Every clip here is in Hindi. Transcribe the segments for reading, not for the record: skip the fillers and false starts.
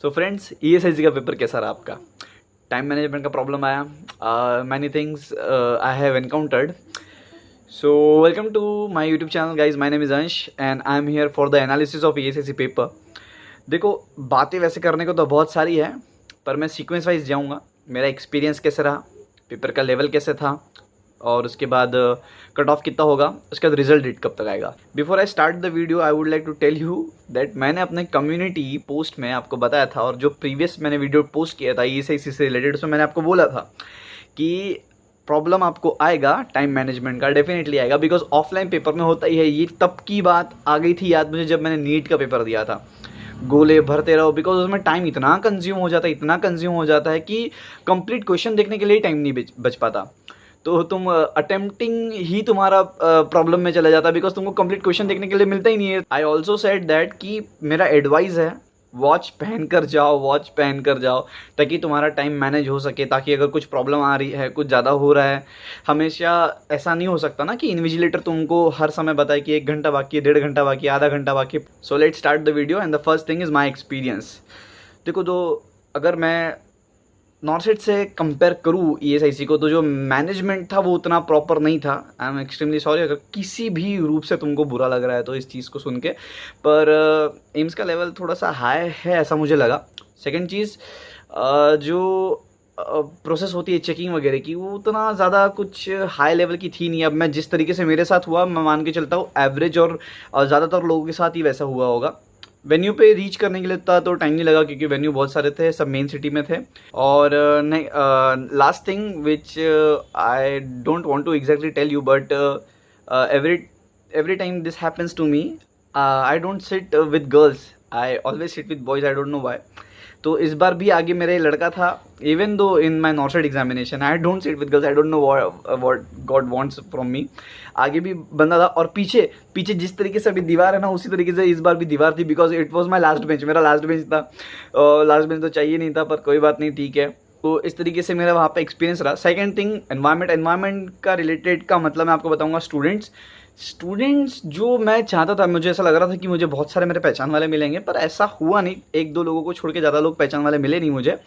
सो फ्रेंड्स, ईएसआईसी का पेपर कैसा रहा आपका? टाइम मैनेजमेंट का प्रॉब्लम आया, many things I have encountered. So welcome to my YouTube channel guys. My name is Ansh and I am here for the analysis of ESIC paper. देखो, बातें वैसे करने को तो बहुत सारी है, पर मैं सीक्वेंस वाइज जाऊँगा. मेरा एक्सपीरियंस कैसे रहा, पेपर का लेवल कैसे था, और उसके बाद कट ऑफ कितना होगा, उसके बाद रिजल्ट डेट कब तक आएगा. Before I start the video I would like to tell you that मैंने अपने कम्युनिटी पोस्ट में आपको बताया था, और जो प्रीवियस मैंने वीडियो पोस्ट किया था ईएसआईसी से रिलेटेड, उसमें मैंने आपको बोला था कि प्रॉब्लम आपको आएगा टाइम मैनेजमेंट का, डेफिनेटली आएगा. बिकॉज ऑफलाइन पेपर में होता ही है. ये तब की बात आ गई थी याद मुझे, जब मैंने नीट का पेपर दिया था. गोले भरते रहो, बिकॉज उसमें टाइम इतना कंज्यूम हो जाता है कि कंप्लीट क्वेश्चन देखने के लिए टाइम नहीं बच पाता. तो तुम अटेम्प्टिंग ही तुम्हारा प्रॉब्लम में चला जाता है, बिकॉज तुमको कंप्लीट क्वेश्चन देखने के लिए मिलता ही नहीं है. आई ऑल्सो सेड दैट कि मेरा एडवाइस है, वॉच पहन कर जाओ ताकि तुम्हारा टाइम मैनेज हो सके, ताकि अगर कुछ प्रॉब्लम आ रही है, कुछ ज़्यादा हो रहा है. हमेशा ऐसा नहीं हो सकता ना कि इन्विजिलेटर तुमको हर समय बताए कि 1 घंटा बाकी है, 1.5 घंटा बाकी है, आधा घंटा बाकी है. So let's start the video and the first thing is my experience. देखो, तो अगर मैं नॉर्सेट से कंपेयर करूँ ईएसआईसी को, तो जो मैनेजमेंट था वो उतना प्रॉपर नहीं था. आई एम एक्सट्रीमली सॉरी अगर किसी भी रूप से तुमको बुरा लग रहा है तो इस चीज़ को सुन के, पर एम्स का लेवल थोड़ा सा हाई है ऐसा मुझे लगा. सेकंड चीज़, जो प्रोसेस होती है चेकिंग वगैरह की, वो उतना ज़्यादा कुछ हाई लेवल की थी नहीं. अब मैं जिस तरीके से मेरे साथ हुआ, मैं मान के चलता हूँ एवरेज और ज़्यादातर लोगों के साथ ही वैसा हुआ होगा. वेन्यू पे रीच करने के लिए था तो टाइम नहीं लगा, क्योंकि वेन्यू बहुत सारे थे, सब मेन सिटी में थे. और last thing which I don't want to exactly tell you, but every time this happens to me. I don't sit with girls, I always sit with boys. I don't know why. तो इस बार भी आगे मेरा लड़का था. Even though in my नॉर्सेट examination I don't sit with girls, I don't know what God wants from me. आगे भी बंदा था, और पीछे जिस तरीके से अभी दीवार है ना, उसी तरीके से इस बार भी दीवार थी. Because it was my last bench, मेरा लास्ट बेंच था. लास्ट बेंच तो चाहिए नहीं था, पर कोई बात नहीं, ठीक है. तो इस तरीके से मेरा वहाँ पे एक्सपीरियंस रहा. सेकेंड थिंग, एनवायरमेंट का रिलेटेड का मतलब मैं आपको बताऊँगा. स्टूडेंट्स जो मैं चाहता था, मुझे ऐसा लग रहा था कि मुझे बहुत सारे मेरे पहचान वाले मिलेंगे, पर ऐसा हुआ नहीं. 1-2 लोगों को छोड़ के ज़्यादा लोग पहचान वाले मिले नहीं मुझे.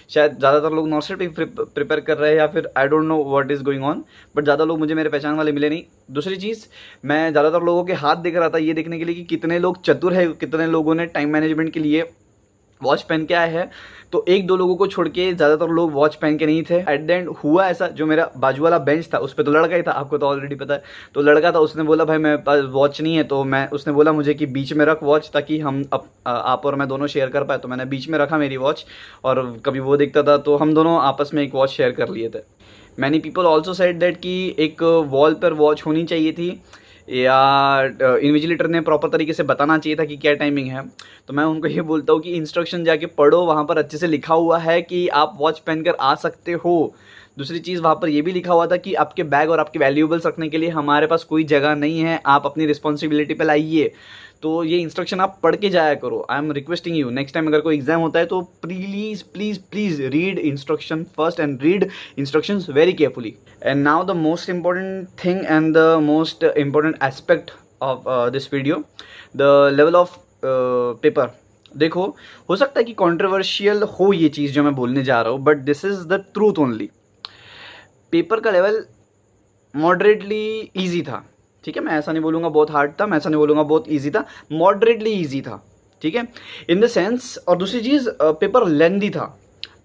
शायद ज़्यादातर लोग नॉर्सेट पे प्रिपेयर कर रहे हैं, या फिर आई don't know what is going on, but ज़्यादा लोग मुझे मेरे पहचान वाले मिले नहीं. दूसरी चीज़, मैं ज़्यादातर लोगों के हाथ देख रहा था ये देखने के लिए कि कितने लोग चतुर है, कितने लोगों ने टाइम मैनेजमेंट के लिए वॉच पहन के आए हैं. तो 1-2 लोगों को छोड़ के ज़्यादातर लोग वॉच पहन के नहीं थे. एट द एंड हुआ ऐसा, जो मेरा बाजू वाला बेंच था उस पर तो लड़का ही था, आपको तो ऑलरेडी पता है. तो लड़का था, उसने बोला भाई मेरे पास वॉच नहीं है, तो उसने बोला मुझे कि बीच में रख वॉच, ताकि हम आप और मैं दोनों शेयर कर पाए. तो मैंने बीच में रखा मेरी वॉच, और कभी वो दिखता था तो हम दोनों आपस में एक वॉच शेयर कर लिए थे. Many people also said that कि एक वॉल पर वॉच होनी चाहिए थी, या इन्विजिलेटर ने प्रॉपर तरीके से बताना चाहिए था कि क्या टाइमिंग है. तो मैं उनको ये बोलता हूँ कि इंस्ट्रक्शन जाके पढ़ो, वहाँ पर अच्छे से लिखा हुआ है कि आप वॉच पहनकर आ सकते हो. दूसरी चीज़, वहाँ पर ये भी लिखा हुआ था कि आपके बैग और आपके वैल्यूएबल्स रखने के लिए हमारे पास कोई जगह नहीं है, आप अपनी रिस्पॉन्सिबिलिटी पे लाइए. तो ये इंस्ट्रक्शन आप पढ़ के जाया करो. I am requesting you, next time अगर कोई एग्जाम होता है तो please read instruction first and read instructions very carefully. And now the most important thing and the most important aspect of this video, the level of paper. देखो, हो सकता है कि कॉन्ट्रोवर्शियल हो ये चीज़ जो मैं बोलने जा रहा हूँ, but this is the truth only. Paper का लेवल मॉडरेटली ईजी था, ठीक है. मैं ऐसा नहीं बोलूँगा बहुत हार्ड था, मैं ऐसा नहीं बोलूँगा बहुत ईजी था, मॉडरेटली ईजी था, ठीक है, इन द सेंस. और दूसरी चीज़, पेपर लेंदी था.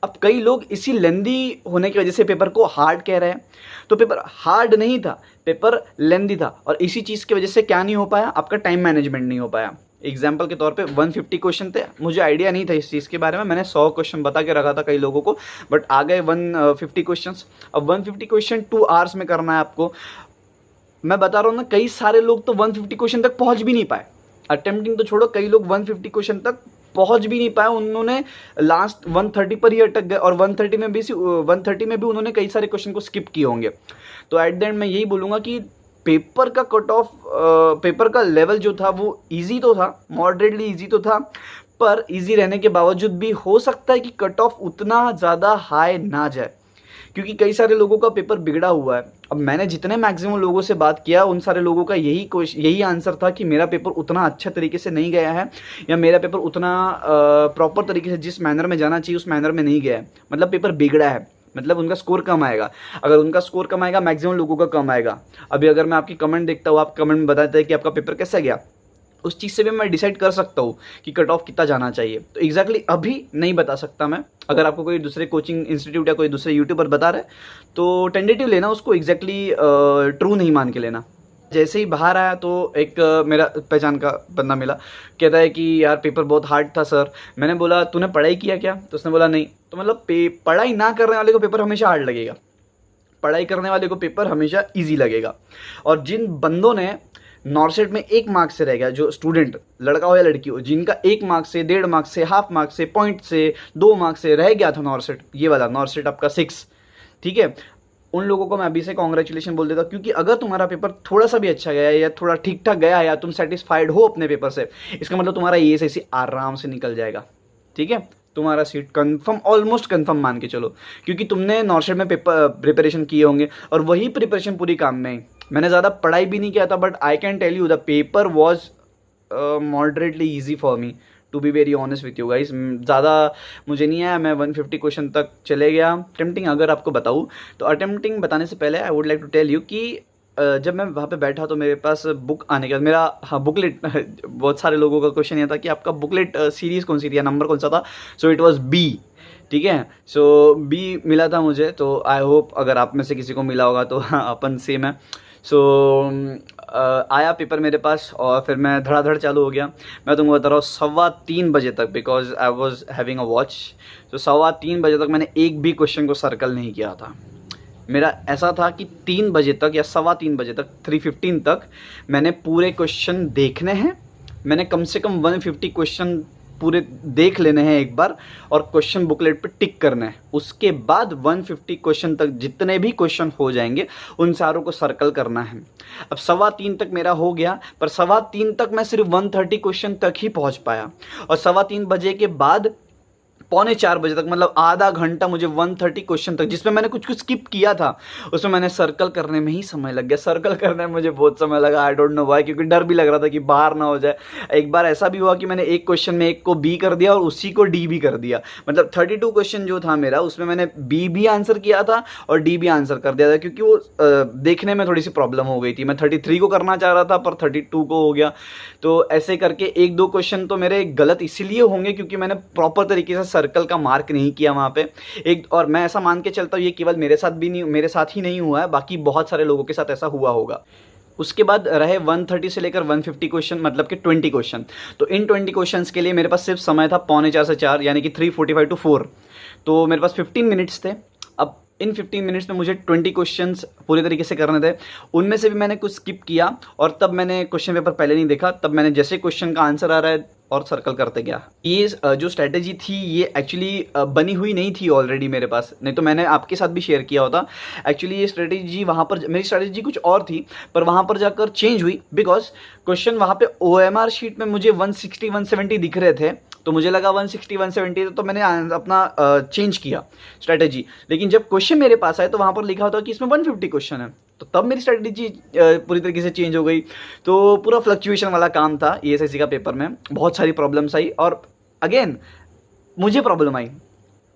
अब कई लोग इसी लेंदी होने की वजह से पेपर को हार्ड कह रहे हैं. तो पेपर हार्ड नहीं था, पेपर लेंदी था, और इसी चीज़ की वजह से क्या नहीं हो पाया, आपका टाइम मैनेजमेंट नहीं हो पाया. एग्जाम्पल के तौर पे 150 क्वेश्चन थे, मुझे आइडिया नहीं था इस चीज़ के बारे में, मैंने 100 क्वेश्चन बता के रखा था कई लोगों को, बट आ गए 150 क्वेश्चन. अब 150 क्वेश्चन 2 आवर्स में करना है आपको. मैं बता रहा हूँ ना, कई सारे लोग तो 150 क्वेश्चन तक पहुँच भी नहीं पाए. अटेम्प्टिंग तो छोड़ो, कई लोग 150 क्वेश्चन तक पहुँच भी नहीं पाए. उन्होंने लास्ट 130 पर ही अटक गए, और 130 में भी उन्होंने कई सारे क्वेश्चन को स्किप किए होंगे. तो एट द एंड मैं यही बोलूँगा कि पेपर का कट ऑफ, पेपर का लेवल जो था वो ईजी तो था, मॉडरेटली ईजी तो था, पर ईजी रहने के बावजूद भी हो सकता है कि कट ऑफ उतना ज़्यादा हाई ना जाए, क्योंकि कई सारे लोगों का पेपर बिगड़ा हुआ है। अब मैंने जितने मैक्सिमम लोगों से बात किया उन सारे लोगों का यही आंसर था कि मेरा पेपर उतना अच्छा तरीके से नहीं गया है, या मेरा पेपर उतना प्रॉपर तरीके से जिस मैनर में जाना चाहिए उस मैनर में नहीं गया है, मतलब पेपर बिगड़ा है, मतलब उनका स्कोर कम आएगा। अगर उनका स्कोर कम आएगा मैक्सिमम लोगों का कम आएगा। अभी अगर मैं आपकी कमेंट देखता हूँ, आप कमेंट में बताते हैं कि आपका पेपर कैसा गया, उस चीज़ से भी मैं डिसाइड कर सकता हूँ कि कट ऑफ कितना जाना चाहिए। तो एग्जैक्टली अभी नहीं बता सकता मैं। अगर आपको कोई दूसरे कोचिंग इंस्टीट्यूट या कोई दूसरे यूट्यूबर बता रहे तो टेंटेटिव लेना, उसको एग्जैक्टली ट्रू नहीं मान के लेना। जैसे ही बाहर आया तो एक मेरा पहचान का बंदा मिला, कहता है कि यार पेपर बहुत हार्ड था सर। मैंने बोला तूने पढ़ाई किया क्या? तो उसने बोला नहीं। तो मतलब पढ़ाई ना करने वाले को पेपर हमेशा हार्ड लगेगा, पढ़ाई करने वाले को पेपर हमेशा ईजी लगेगा। और जिन बंदों ने नॉर्सेट में 1 मार्क्स से रह गया, जो स्टूडेंट लड़का हो या लड़की हो, जिनका 1 मार्क्स से, 1.5 मार्क्स से, हाफ मार्क्स से, पॉइंट से, 2 मार्क्स से रह गया था नॉर्सेट, ये वाला नॉर्सेट आपका 6, ठीक है, उन लोगों को मैं अभी से कॉन्ग्रेचुलेशन बोल देता, क्योंकि अगर तुम्हारा पेपर थोड़ा सा भी अच्छा गया या थोड़ा ठीक ठाक गया या तुम सेटिस्फाइड हो अपने पेपर से, इसका मतलब तुम्हारा ESIC आराम से निकल जाएगा, ठीक है, तुम्हारा सीट कंफर्म, ऑलमोस्ट कंफर्म मान के चलो, क्योंकि तुमने नॉर्सेट में पेपर प्रिपरेशन किए होंगे और वही प्रिपरेशन पूरी काम में। मैंने ज़्यादा पढ़ाई भी नहीं किया था, but I can tell you the paper was moderately easy for me, to be very honest with you guys. ज़्यादा मुझे नहीं आया, मैं 150 क्वेश्चन तक चले गया। अटेम्प्टिंग अगर आपको बताऊँ तो अटेम्प्टिंग बताने से पहले I would like to tell you कि जब मैं वहाँ पे बैठा तो मेरे पास बुक आने के बाद मेरा, हाँ, बुकलेट बहुत सारे लोगों का क्वेश्चन ये था कि आपका बुकलेट सीरीज़ कौन सी थी या नंबर कौन सा था। सो इट वॉज B, ठीक है। सो B मिला था मुझे, तो आई होप अगर आप में से किसी को मिला होगा तो हाँ, अपन सेम है। सो आया पेपर मेरे पास और फिर मैं धड़ाधड़ चालू हो गया। मैं तुमको बता रहा हूँ 3:15 बजे तक, because I was having a watch, तो 3:15 बजे तक मैंने एक भी क्वेश्चन को सर्कल नहीं किया था। मेरा ऐसा था कि 3 बजे तक या 3:15 बजे तक, 3:15 तक मैंने पूरे क्वेश्चन देखने हैं। मैंने कम से कम 150 क्वेश्चन पूरे देख लेने हैं एक बार और क्वेश्चन बुकलेट पे टिक करना है। उसके बाद 150 क्वेश्चन तक जितने भी क्वेश्चन हो जाएंगे उन सारों को सर्कल करना है। अब 3:15 तक मेरा हो गया, पर 3:15 तक मैं सिर्फ 130 क्वेश्चन तक ही पहुंच पाया, और 3:15 बजे के बाद 3:45 बजे तक, मतलब आधा घंटा मुझे 130 क्वेश्चन तक, जिसमें मैंने कुछ स्किप किया था, उसमें मैंने सर्कल करने में ही समय लग गया। सर्कल करने में मुझे बहुत समय लगा, आई डोंट नो व्हाई, क्योंकि डर भी लग रहा था कि बाहर ना हो जाए। एक बार ऐसा भी हुआ कि मैंने एक क्वेश्चन में एक को B कर दिया और उसी को D भी कर दिया। मतलब 32 क्वेश्चन जो था मेरा, उसमें मैंने B भी आंसर किया था और D भी आंसर कर दिया था, क्योंकि वो देखने में थोड़ी सी प्रॉब्लम हो गई थी। मैं 33 को करना चाह रहा था पर 32 को हो गया। तो ऐसे करके 1-2 क्वेश्चन तो मेरे गलत इसीलिए होंगे क्योंकि मैंने प्रॉपर तरीके से सर्कल का मार्क नहीं किया वहाँ पे। एक और मैं ऐसा मान के चलता हूँ ये केवल मेरे साथ ही नहीं हुआ है, बाकी बहुत सारे लोगों के साथ ऐसा हुआ होगा। उसके बाद रहे 130 से लेकर 150 क्वेश्चन, मतलब कि 20 क्वेश्चन। तो इन 20 क्वेश्चंस के लिए मेरे पास सिर्फ समय था 3:45 से 4, यानी कि 3:45 to 4। तो मेरे पास 15 मिनट्स थे। अब इन 15 मिनट्स में मुझे 20 क्वेश्चंस पूरे तरीके से करने थे। उनमें से भी मैंने कुछ स्किप किया और तब मैंने क्वेश्चन पेपर पहले नहीं देखा, तब मैंने जैसे क्वेश्चन का आंसर आ रहा है और सर्कल करते गया। ये जो स्ट्रैटेजी थी ये एक्चुअली बनी हुई नहीं थी ऑलरेडी मेरे पास, नहीं तो मैंने आपके साथ भी शेयर किया होता। एक्चुअली ये स्ट्रैटेजी वहाँ पर, मेरी स्ट्रैटेजी कुछ और थी, पर वहाँ पर जाकर चेंज हुई, बिकॉज क्वेश्चन वहाँ पे OMR शीट में मुझे 160-170 दिख रहे थे, तो मुझे लगा 160-170, तो मैंने अपना चेंज किया स्ट्रैटेजी। लेकिन जब क्वेश्चन मेरे पास आए तो वहाँ पर लिखा होता कि इसमें 150 क्वेश्चन है, तो तब मेरी स्ट्रैटेजी पूरी तरीके से चेंज हो गई। तो पूरा फ्लक्चुएशन वाला काम था ESIC का पेपर में। बहुत सारी प्रॉब्लम्स आई, और अगेन मुझे प्रॉब्लम आई,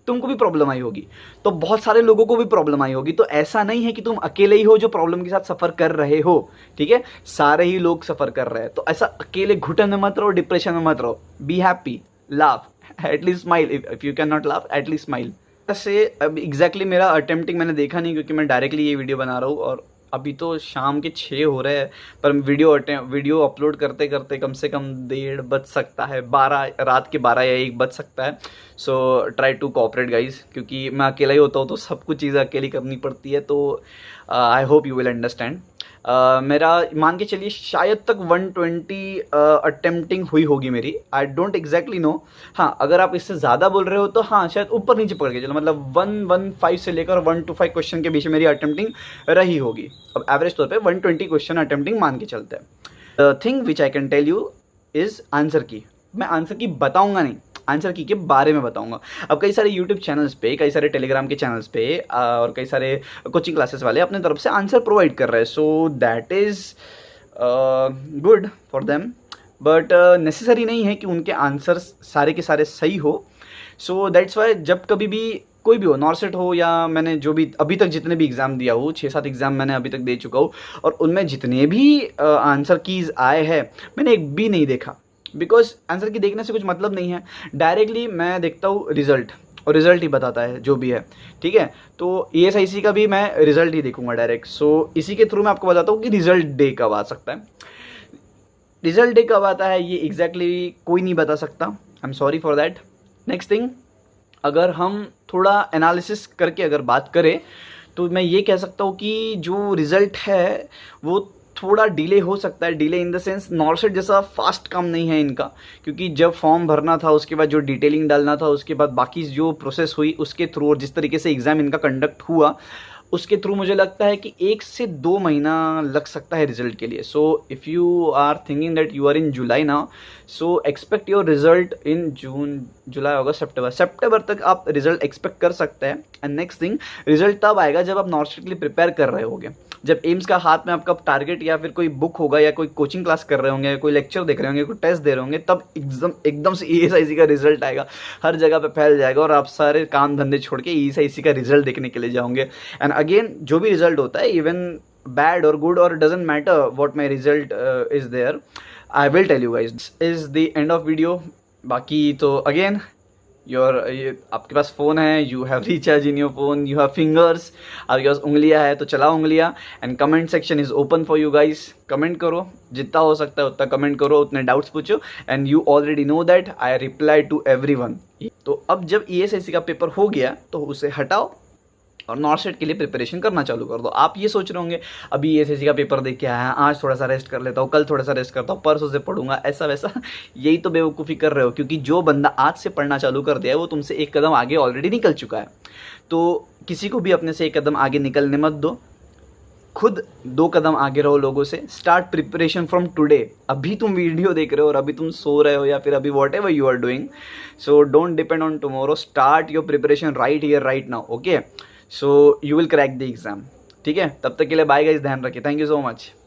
तुमको भी प्रॉब्लम आई होगी, तो बहुत सारे लोगों को भी प्रॉब्लम आई होगी। तो ऐसा नहीं है कि तुम अकेले ही हो जो प्रॉब्लम के साथ सफ़र कर रहे हो, ठीक है, सारे ही लोग सफ़र कर रहे हैं। तो ऐसा अकेले घुटन में मत रहो, डिप्रेशन में मत रहो, be happy, laugh, at least smile, if you can not laugh at least smile. ऐसे अब एग्जैक्टली मेरा अटेम्प्टिंग मैंने देखा नहीं, क्योंकि मैं डायरेक्टली ये वीडियो बना रहा हूँ और अभी तो शाम के 6 हो रहे हैं, पर वीडियो अपलोड करते करते कम से कम 1:30 बज सकता है, रात के 12 या 1 बज सकता है। So try to cooperate guys, क्योंकि मैं अकेला ही होता हूँ तो सब कुछ चीज़ें अकेली करनी पड़ती है। तो I hope you will understand. मेरा मान के चलिए शायद तक 120 अटेम्प्टिंग हुई होगी मेरी, आई डोंट एग्जैक्टली नो। हाँ, अगर आप इससे ज़्यादा बोल रहे हो तो हाँ, शायद ऊपर नीचे पकड़ के चलो, मतलब 115 से लेकर 125 क्वेश्चन के बीच में मेरी अटेम्प्टिंग रही होगी। अब एवरेज तौर पे 120 क्वेश्चन अटेम्प्टिंग मान के चलते हैं। The thing which I can tell you is answer key. मैं आंसर की बताऊँगा नहीं, आंसर की के बारे में बताऊंगा। अब कई सारे यूट्यूब चैनल्स पे, कई सारे टेलीग्राम के चैनल्स पे और कई सारे कोचिंग क्लासेस वाले अपने तरफ से आंसर प्रोवाइड कर रहे हैं, so that is good for them, but necessary नहीं है कि उनके आंसर्स सारे के सारे सही हो। सो दैट्स वाई जब कभी भी कोई भी हो, नॉर्सेट हो या मैंने जो भी अभी तक जितने भी एग्ज़ाम दिया हो, 6-7 एग्ज़ाम मैंने अभी तक दे चुका हूँ, और उनमें जितने भी आंसर कीज़ आए हैं मैंने एक भी नहीं देखा, बिकॉज आंसर की देखने से कुछ मतलब नहीं है। डायरेक्टली मैं देखता हूँ रिजल्ट, और रिजल्ट ही बताता है जो भी है, ठीक है। तो ESIC का भी मैं रिजल्ट ही देखूंगा डायरेक्ट। सो इसी के थ्रू मैं आपको बताता हूँ कि रिजल्ट डे कब आ सकता है। रिजल्ट डे कब आता है ये एग्जैक्टली कोई नहीं बता सकता, I am sorry for that. Next thing, अगर हम थोड़ा एनालिसिस करके अगर बात करें तो मैं ये कह सकता हूँ कि जो रिज़ल्ट है वो थोड़ा डिले हो सकता है। डिले इन द सेंस नॉर्सेट जैसा फास्ट काम नहीं है इनका, क्योंकि जब फॉर्म भरना था, उसके बाद जो डिटेलिंग डालना था, उसके बाद बाकी जो प्रोसेस हुई उसके थ्रू, और जिस तरीके से एग्ज़ाम इनका कंडक्ट हुआ उसके थ्रू, मुझे लगता है कि 1 से 2 महीना लग सकता है रिजल्ट के लिए। So if you are thinking that you are in July now, so expect your result in June, July, August, सितंबर तक आप रिजल्ट एक्सपेक्ट कर सकते हैं। एंड नेक्स्ट थिंग, रिजल्ट तब आएगा जब आप नॉर्सेट के लिए प्रिपेयर कर रहे होंगे, जब एम्स का हाथ में आपका टारगेट या फिर कोई बुक होगा या कोई कोचिंग क्लास कर रहे होंगे या कोई लेक्चर देख रहे होंगे, कोई टेस्ट दे रहे होंगे, तब एकदम से ESIC का रिजल्ट आएगा, हर जगह पे फैल जाएगा और आप सारे काम धंधे छोड़ के ESIC का रिजल्ट देखने के लिए जाओगे। एंड अगेन जो भी रिजल्ट होता है, इवन बैड और गुड और doesn't matter what my result is there, I will tell you guys. This is the end of video. बाकी तो अगेन आपके पास फ़ोन है, you have recharge in your phone, you have fingers, आपके पास उंगलियां है तो चलाओ उंगलियां। And comment section is open for you guys, comment करो, जितना हो सकता है उतना कमेंट करो, उतने डाउट्स पूछो, and you already know that I reply to everyone. तो अब जब ESIC का पेपर हो गया तो उसे हटाओ और नॉर्सेट के लिए प्रिपरेशन करना चालू कर दो। आप ये सोच रहे होंगे अभी ESIC का पेपर देख के आया है, आज थोड़ा सा रेस्ट कर लेता हूँ, कल थोड़ा सा रेस्ट करता हूँ, परसों से पढ़ूंगा, ऐसा वैसा। यही तो बेवकूफ़ी कर रहे हो, क्योंकि जो बंदा आज से पढ़ना चालू कर दिया है वो तुमसे एक कदम आगे ऑलरेडी निकल चुका है। तो किसी को भी अपने से एक कदम आगे निकलने मत दो, खुद 2 कदम आगे रहो लोगों से। Start preparation from today. अभी तुम वीडियो देख रहे हो और अभी तुम सो रहे हो या फिर अभी whatever you are doing, so don't depend on tomorrow, start your preparation right here right now, okay. So you will crack the exam, ठीक है। तब तक के लिए बाय गाइस, ध्यान रखिए, थैंक यू सो मच।